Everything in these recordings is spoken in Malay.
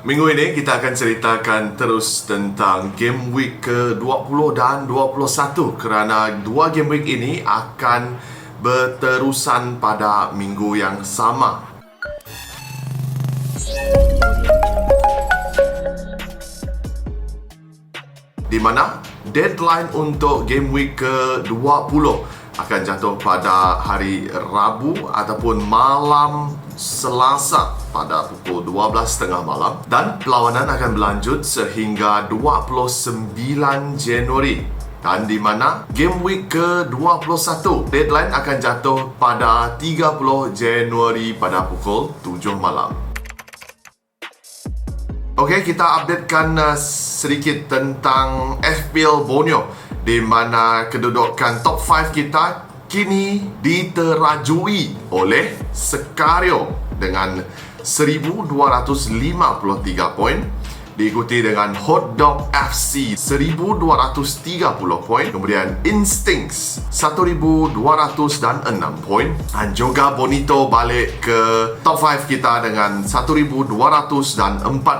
Minggu ini kita akan ceritakan terus tentang Game Week ke-20 dan 21 kerana dua Game Week ini akan berterusan pada minggu yang sama. Di mana deadline untuk Game Week ke-20 akan jatuh pada hari Rabu ataupun malam Selasa pada pukul 12.30 malam dan perlawanan akan berlanjut sehingga 29 Januari dan di mana Game Week ke-21 deadline akan jatuh pada 30 Januari pada pukul 7 malam. Okey, kita updatekan sedikit tentang FPL Borneo di mana kedudukan top 5 kita kini diterajui oleh Secario dengan 1253 poin, diikuti dengan Hot Dog FC 1230 poin, kemudian Instincts 1206 poin dan juga Bonito balik ke top 5 kita dengan 1204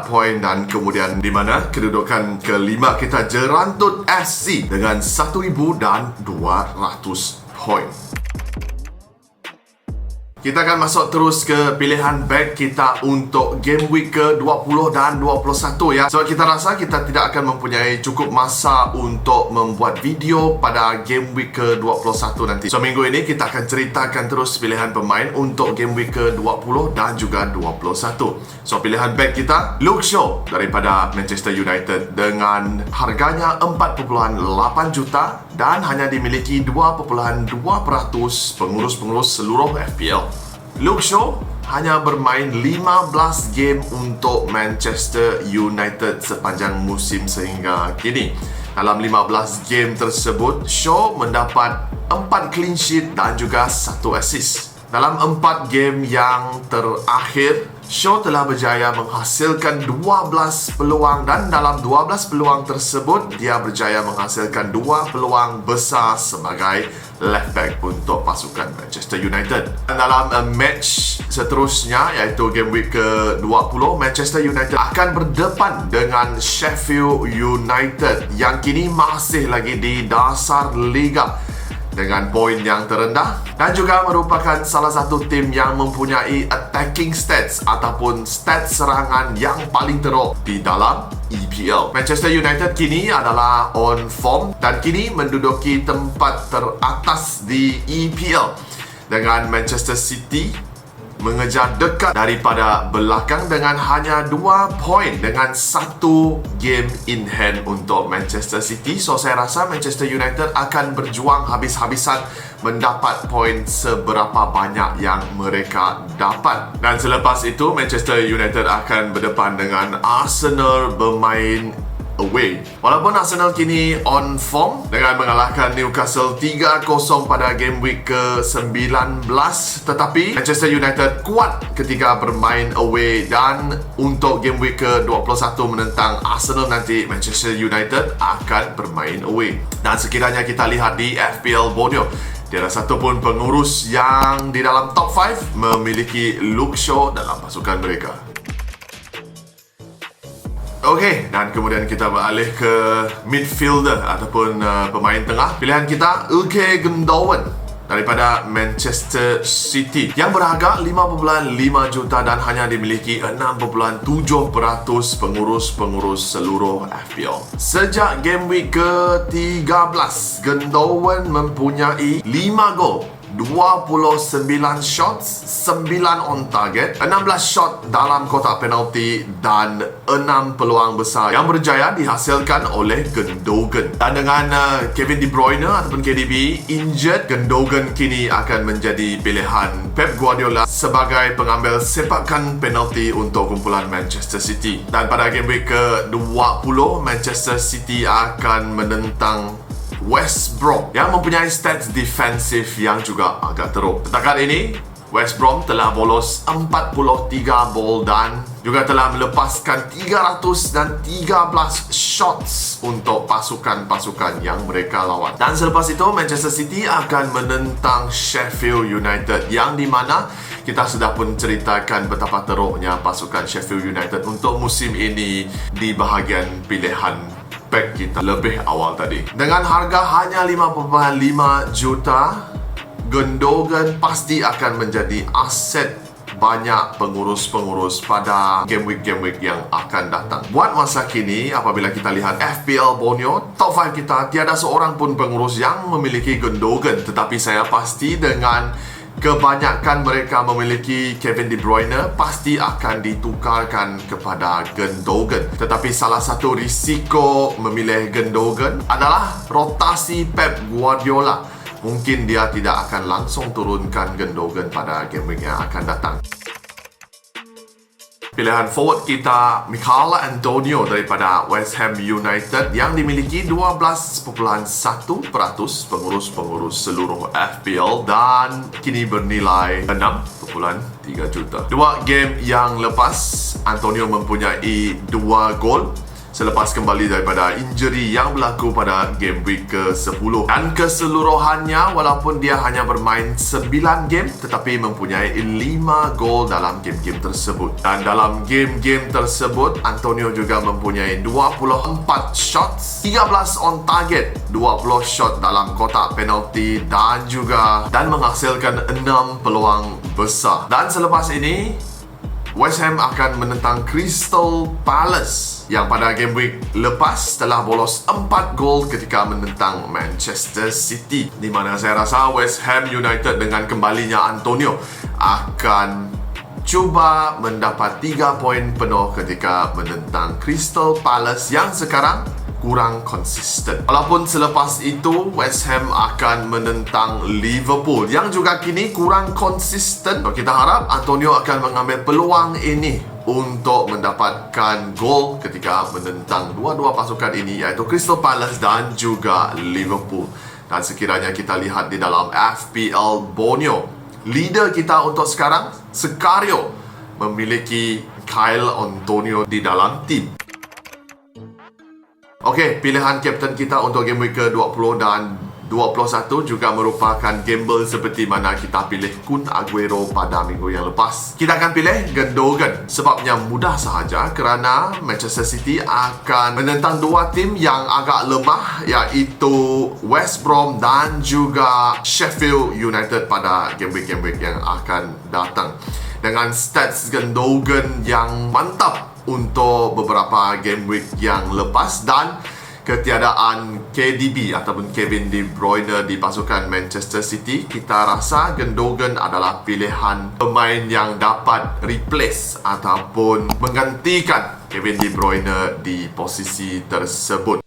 poin dan kemudian di mana kedudukan kelima kita Jerantut FC dengan 1200 poin. Kita akan masuk terus ke pilihan back kita untuk Game Week ke-20 dan 21 ya. Sebab kita rasa kita tidak akan mempunyai cukup masa untuk membuat video pada Game Week ke-21 nanti. So minggu ini kita akan ceritakan terus pilihan pemain untuk Game Week ke-20 dan juga 21. So pilihan back kita Luke Shaw daripada Manchester United dengan harganya 4.8 juta dan hanya dimiliki 2.2% pengurus-pengurus seluruh FPL. Luke Shaw hanya bermain 15 game untuk Manchester United sepanjang musim sehingga kini. Dalam 15 game tersebut, Shaw mendapat 4 clean sheet dan juga 1 assist. Dalam 4 game yang terakhir, Shaw telah berjaya menghasilkan 12 peluang dan dalam 12 peluang tersebut dia berjaya menghasilkan 2 peluang besar sebagai left back untuk pasukan Manchester United. Dan dalam match seterusnya iaitu Game Week ke-20, Manchester United akan berdepan dengan Sheffield United yang kini masih lagi di dasar liga dengan poin yang terendah dan juga merupakan salah satu tim yang mempunyai attacking stats ataupun stats serangan yang paling teruk di dalam EPL. Manchester United kini adalah on form dan kini menduduki tempat teratas di EPL dengan Manchester City mengejar dekat daripada belakang dengan hanya 2 poin dengan 1 game in hand untuk Manchester City. So saya rasa Manchester United akan berjuang habis-habisan mendapat poin seberapa banyak yang mereka dapat. Dan selepas itu Manchester United akan berdepan dengan Arsenal bermain away. Walaupun Arsenal kini on form dengan mengalahkan Newcastle 3-0 pada Game Week ke-19, tetapi Manchester United kuat ketika bermain away dan untuk Game Week ke-21 menentang Arsenal nanti Manchester United akan bermain away. Dan sekiranya kita lihat di FPL Borneo, tiada satu pun pengurus yang di dalam top 5 memiliki Luke Shaw dalam pasukan mereka. Okey, dan kemudian kita beralih ke midfielder ataupun pemain tengah. Pilihan kita Ilkay Gundogan daripada Manchester City yang berharga 5.5 juta dan hanya dimiliki 6.7% pengurus-pengurus seluruh FPL. Sejak Game Week ke-13, Gundogan mempunyai 5 gol, 29 shots, 9 on target, 16 shot dalam kotak penalti dan 6 peluang besar yang berjaya dihasilkan oleh Gundogan. Dan dengan Kevin De Bruyne ataupun KDB injured, Gundogan kini akan menjadi pilihan Pep Guardiola sebagai pengambil sepakan penalti untuk kumpulan Manchester City. Dan pada game week ke-20, Manchester City akan menentang West Brom yang mempunyai stats defensif yang juga agak teruk. Setakat ini, West Brom telah bolos 43 gol dan juga telah melepaskan 313 shots untuk pasukan-pasukan yang mereka lawan. Dan selepas itu, Manchester City akan menentang Sheffield United yang di mana kita sudah pun ceritakan betapa teruknya pasukan Sheffield United untuk musim ini di bahagian pilihan pack kita lebih awal tadi. Dengan harga hanya 5.5 juta, Gundogan pasti akan menjadi aset banyak pengurus-pengurus pada game week yang akan datang. Buat masa kini, apabila kita lihat FPL Borneo, top 5 kita tiada seorang pun pengurus yang memiliki Gundogan. Tetapi saya pasti dengan kebanyakan mereka memiliki Kevin De Bruyne, pasti akan ditukarkan kepada Gundogan. Tetapi salah satu risiko memilih Gundogan adalah rotasi Pep Guardiola. Mungkin dia tidak akan langsung turunkan Gundogan pada game week yang akan datang. Pilihan forward kita Michail Antonio daripada West Ham United yang dimiliki 12.1% pengurus-pengurus seluruh FPL dan kini bernilai 6.3 juta. Dua game yang lepas, Antonio mempunyai 2 gol selepas kembali daripada injury yang berlaku pada game week ke-10. Dan keseluruhannya, walaupun dia hanya bermain 9 game, tetapi mempunyai 5 gol dalam game-game tersebut. Dan dalam game-game tersebut, Antonio juga mempunyai 24 shots, 13 on target, 20 shot dalam kotak penalti dan menghasilkan 6 peluang besar. Dan selepas ini, West Ham akan menentang Crystal Palace yang pada game week lepas telah bolos 4 gol ketika menentang Manchester City, di mana saya rasa West Ham United dengan kembalinya Antonio akan cuba mendapat 3 poin penuh ketika menentang Crystal Palace yang sekarang kurang konsisten. Walaupun selepas itu West Ham akan menentang Liverpool yang juga kini kurang konsisten. Kita harap Antonio akan mengambil peluang ini untuk mendapatkan gol ketika menentang dua-dua pasukan ini, iaitu Crystal Palace dan juga Liverpool. Dan sekiranya kita lihat di dalam FPL Borneo, leader kita untuk sekarang, Sekario, memiliki Kyle Antonio di dalam tim. Okey, pilihan kapten kita untuk game week ke-20 dan 21 juga merupakan gamble seperti mana kita pilih Kun Aguero pada minggu yang lepas. Kita akan pilih Gundogan. Sebabnya mudah sahaja kerana Manchester City akan menentang dua tim yang agak lemah, iaitu West Brom dan juga Sheffield United pada game week yang akan datang. Dengan stats Gundogan yang mantap untuk beberapa game week yang lepas dan ketiadaan KDB ataupun Kevin De Bruyne di pasukan Manchester City, kita rasa Gundogan adalah pilihan pemain yang dapat replace ataupun menggantikan Kevin De Bruyne di posisi tersebut.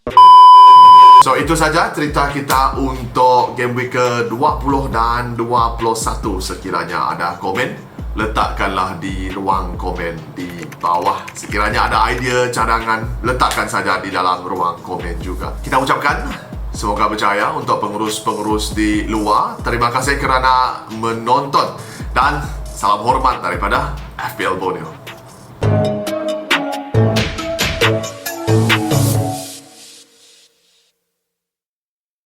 So, itu saja cerita kita untuk game week ke-20 dan 21. Sekiranya ada komen, letakkanlah di ruang komen di bawah. Sekiranya ada idea, cadangan, letakkan saja di dalam ruang komen juga. Kita ucapkan semoga berjaya untuk pengurus-pengurus di luar. Terima kasih kerana menonton dan salam hormat daripada FPL Borneo.